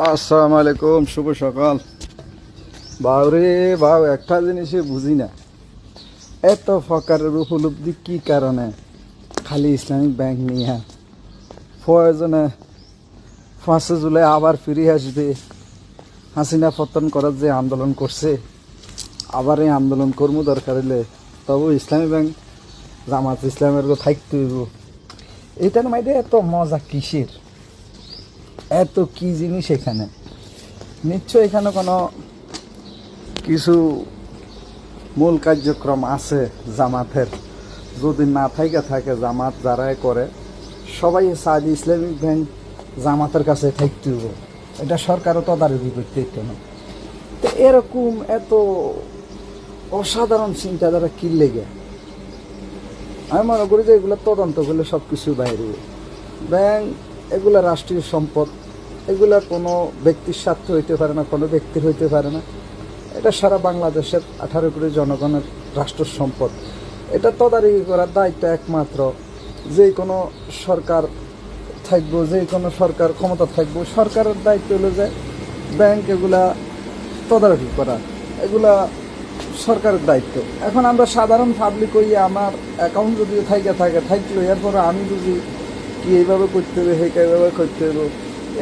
আসসালামু আলাইকুম, শুভ সকাল। বাউরে বাউ, একটা জিনিসই বুঝি না, এত ফকারের উপলব্ধি কি কারণে খালি ইসলামিক ব্যাংক নিয়ে প্রয়োজনে 5 জুলাই আবার ফিরে আসবে। হাসিনা পতন করার যে আন্দোলন করছে, আবার এই আন্দোলন কর্ম দরকার হলে তবু ইসলামী ব্যাংক জামাত ইসলামের থাকতে হইব। এটার মধ্যে এত মজা কিসের, এত কি জিনিস এখানে? নিশ্চয় এখানে কোনো কিছু মূল কার্যক্রম আছে জামাতের। যদি না থাকে জামাত যারাই করে সবাই চায় ইসলামিক ব্যাংক জামাতের কাছে থাকতে হবে, এটা সরকারও তদারকি করতে হতো না। তো এরকম এত অসাধারণ চিন্তাধারা কি লেগে? আমি মনে করি যে এগুলো তদন্ত করলে সব কিছু বাইরে। ব্যাংক এগুলা রাষ্ট্রীয় সম্পদ, এগুলা কোনো ব্যক্তির স্বার্থ হইতে পারে না, কোনো ব্যক্তির হইতে পারে না। এটা সারা বাংলাদেশের 18 কোটি জনগণের রাষ্ট্র সম্পদ। এটা তদারকি করার দায়িত্ব একমাত্র যে কোনো সরকার থাকবো, যে কোনো সরকার ক্ষমতা থাকবো, সরকারের দায়িত্ব হলো যে ব্যাংক এগুলা তদারকি করা, এগুলা সরকারের দায়িত্ব। এখন আমরা সাধারণ পাবলিক হই, আমার অ্যাকাউন্ট যদি থাকলো এরপরে আমি বুঝি কি এইভাবে করতে হবে, এইভাবে করতে হবে,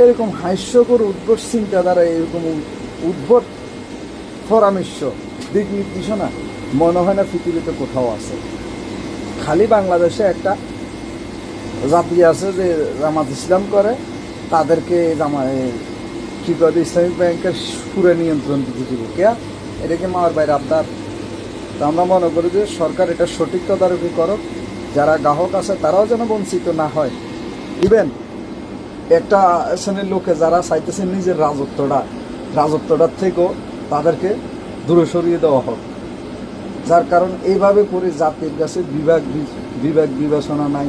এরকম হাস্যকর উদ্ভট চিন্তাধারা, এরকম উদ্ভট পরামর্শ, দিক নির্দেশনা মনে হয় না পৃথিবীতে কোথাও আছে। খালি বাংলাদেশে একটা জাতি আছে যে জামাত ইসলাম করে, তাদেরকে কি করে ইসলামিক ব্যাংকের সুরে নিয়ন্ত্রণ দিতে দিব কে? এটাকে মার বাইরে আবদার। তো আমরা মনে করি যে সরকার এটা সঠিক তদারকি করুক, যারা গ্রাহক আছে তারাও যেন বঞ্চিত না হয়। ইভেন একটা শ্রেণীর লোকে যারা চাইতেছে নিজের রাজত্বটার থেকেও তাদেরকে দূরে সরিয়ে দেওয়া হোক। যার কারণ এইভাবে করে জাতির কাছে বিবেক বিবেচনা নাই,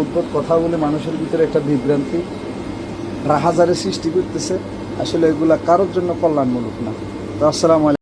উদ্ভট কথা বলে মানুষের ভিতরে একটা বিভ্রান্তি রাহাজারের সৃষ্টি করতেছে। আসলে এগুলা কারোর জন্য কল্যাণমূলক না। তো আসসালামু আলাইকুম।